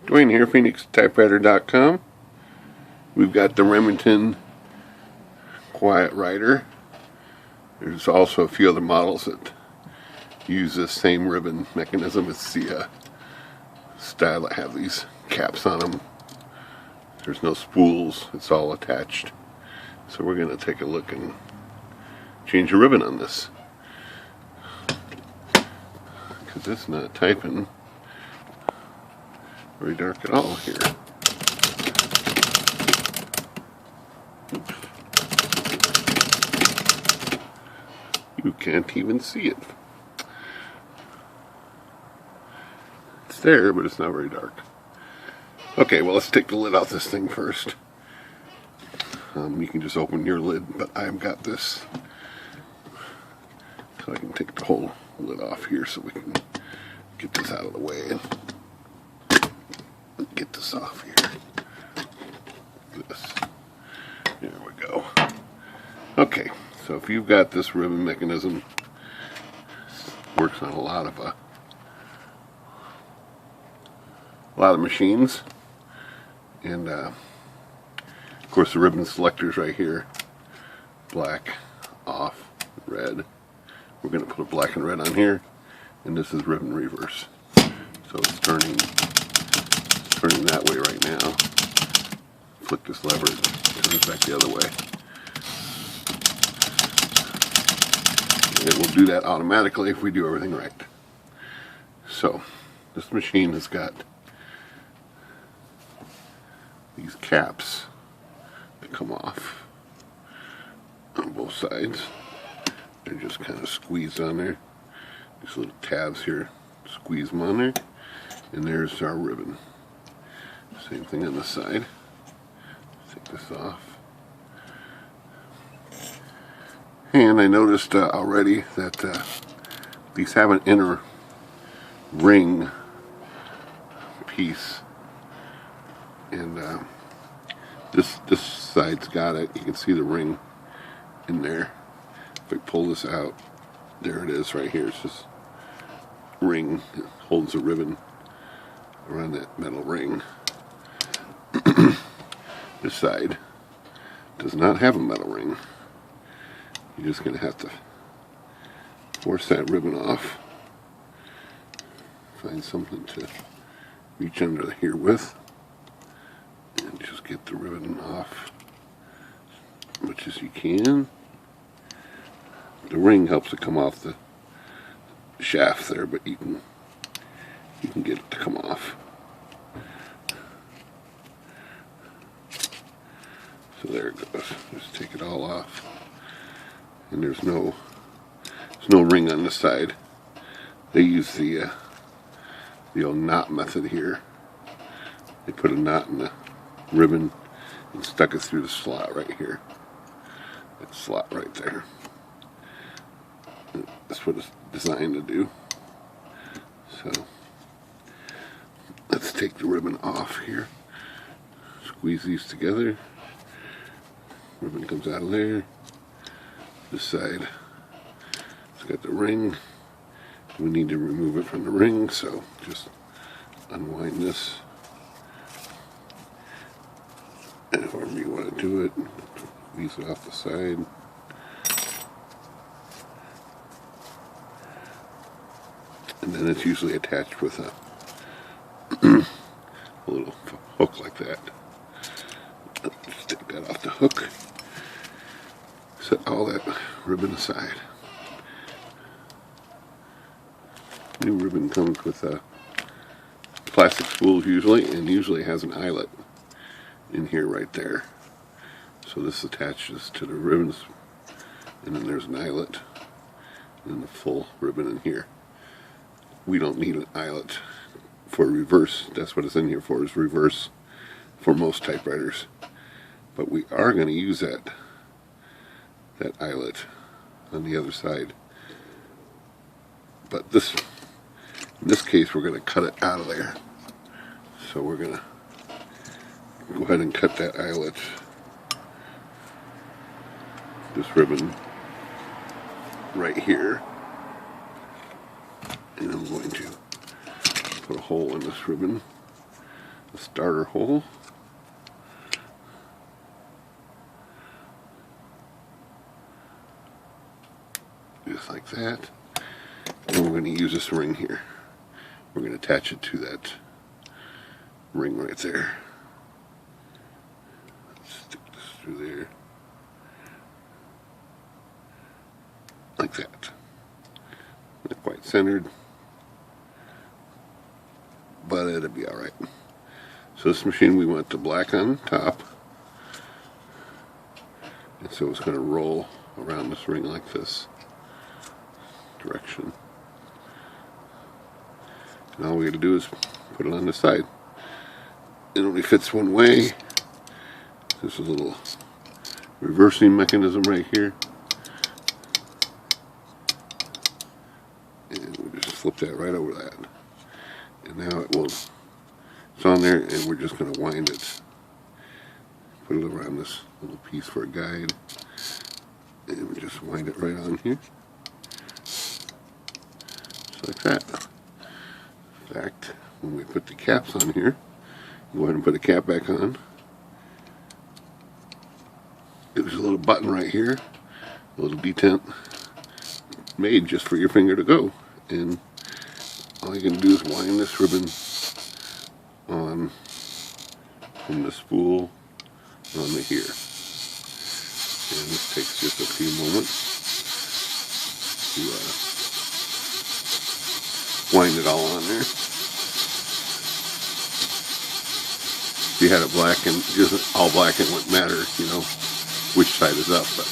Dwayne here, PhoenixTypewriter.com. We've got the Remington Quiet-Riter. There's also a few other models that use this same ribbon mechanism. It's the style that have these caps on them. There's no spools, it's all attached. So we're going to take a look and change the ribbon on this, because it's not typing very dark at all here. Oops. You can't even see it. It's there, but it's not very dark. Okay, well, let's take the lid off this thing first. You can just open your lid, but I've got this, so I can take the whole lid off here so we can get this out of the way and get this off here. There we go. Okay, so if you've got this ribbon mechanism, it works on a lot of machines, and of course the ribbon selectors right here, black, off, red. We're going to put a black and red on here, and this is ribbon reverse. So it's turning that way right now. Flick this lever, turn it back the other way. It will do that automatically if we do everything right. So this machine has got these caps that come off on both sides. They're just kind of squeezed on there. These little tabs here, squeeze them on there, and there's our ribbon. Same thing on this side. Take this off. And I noticed already that these have an inner ring piece, and this side's got it. You can see the ring in there. If I pull this out, there it is right here. It's just ring that holds the ribbon around that metal ring. This side does not have a metal ring. You're just going to have to force that ribbon off. Find something to reach under here with, and just get the ribbon off as much as you can. The ring helps it come off the shaft there, but you can get it to come off. So there it goes. Just take it all off, and there's no ring on this side. They use the old knot method here. They put a knot in the ribbon and stuck it through the slot right here. That slot right there. That's what it's designed to do. So let's take the ribbon off here. Squeeze these together. Ribbon comes out of there. This side, it's got the ring. We need to remove it from the ring, so just unwind this. And however you want to do it, squeeze it off the side. And then it's usually attached with a little hook like that. Just take that off the hook. Set all that ribbon aside. New ribbon comes with plastic spools usually, and usually has an eyelet in here right there. So this attaches to the ribbons, and then there's an eyelet, and the full ribbon in here. We don't need an eyelet for reverse. That's what it's in here for, is reverse for most typewriters. But we are going to use that eyelet on the other side. But in this case, we're going to cut it out of there. So we're going to go ahead and cut that eyelet, this ribbon right here. And I'm going to put a hole in this ribbon the starter hole. Just like that. And we're going to use this ring here. We're going to attach it to that ring right there. Stick this through there. Like that. Not quite centered, but it'll be alright. So this machine, we want the black on top. And so it's going to roll around this ring like this direction. And all we got to do is put it on the side. It only fits one way. There's a little reversing mechanism right here. And we just flip that right over that. And now it will, it's on there, and we're just going to wind it. Put it around this little piece for a guide. And we just wind it right on here. Just like that. In fact, when we put the caps on here, go ahead and put a cap back on. There's a little button right here, a little detent made just for your finger to go. And all you're going to do is wind this ribbon on from the spool onto here. And this takes just a few moments to wind it all on there. If you had it black and just all black, it wouldn't matter, you know, which side is up. But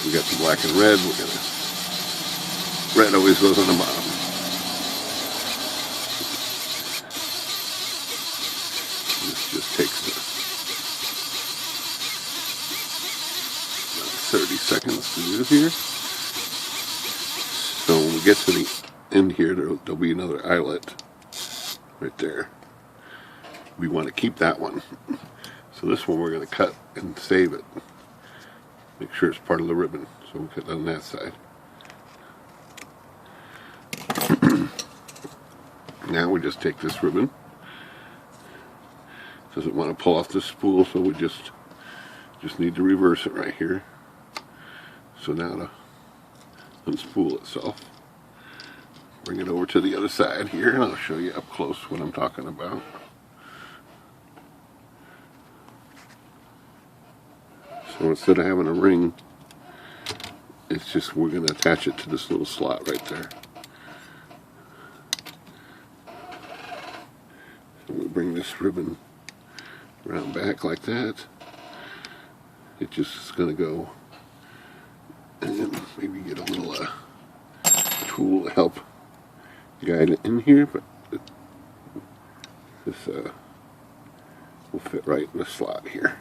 we got the black and red. We're gonna, red always goes on the bottom. This just takes about 30 seconds to do here. So when we get to the end here, there'll be another eyelet right there. We want to keep that one. So this one we're going to cut and save it. Make sure it's part of the ribbon. So we'll cut on that side. Now we just take this ribbon. Doesn't want to pull off the spool, so we just need to reverse it right here. So now to unspool itself. Bring it over to the other side here, and I'll show you up close what I'm talking about. So instead of having a ring, it's just, we're going to attach it to this little slot right there. So we bring this ribbon around back like that. It just is going to go, and maybe get a little tool to help guide it in here, but this will fit right in the slot here.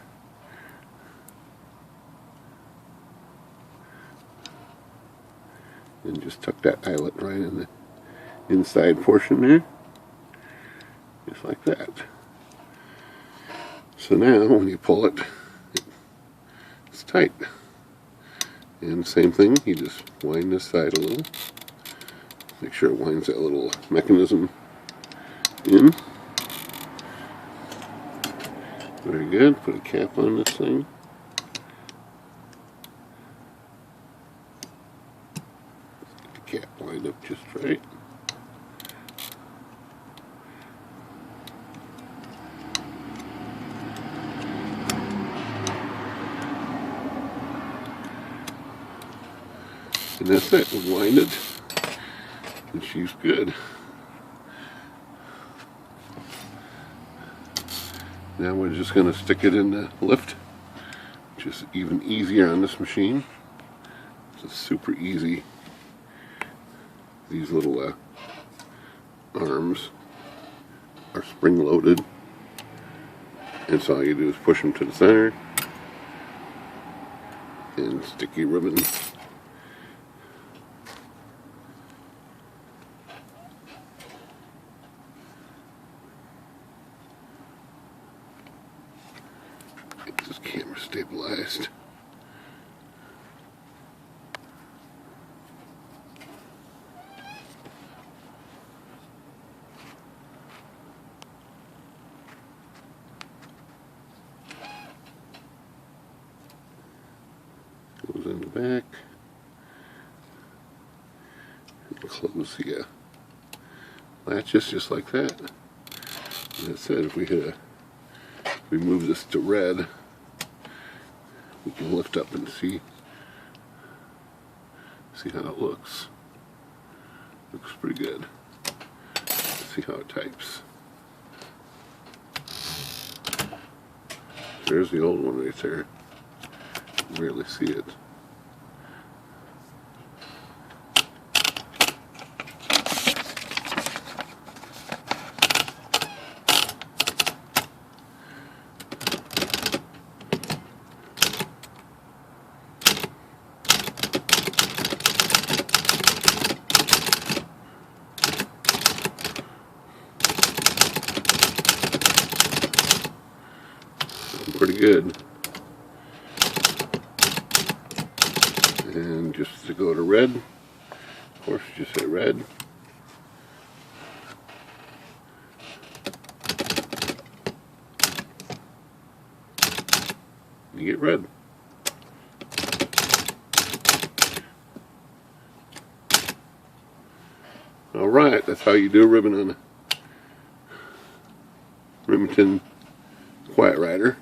And just tuck that eyelet right in the inside portion there. Just like that. So now when you pull it, it's tight. And same thing, you just wind this side a little. Make sure it winds that little mechanism in. Very good. Put a cap on this thing. Cap lined up just right. And that's it, we'll wind it, and she's good. Now we're just going to stick it in the lift, which is even easier on this machine. It's super easy. These little arms are spring-loaded, and so all you do is push them to the center and stick your ribbon get this camera stabilized. back. And close the latches just like that. And that's it. If we move this to red, we can lift up and see how it looks. Looks pretty good. Let's see how it types. There's the old one right there. You can barely see it. Pretty good. And just to go to red, of course, just hit red. You get red. Alright, that's how you do a ribbon on a Remington Quiet-Riter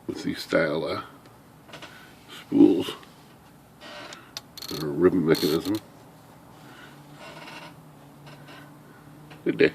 with these style spools or ribbon mechanism. Good day.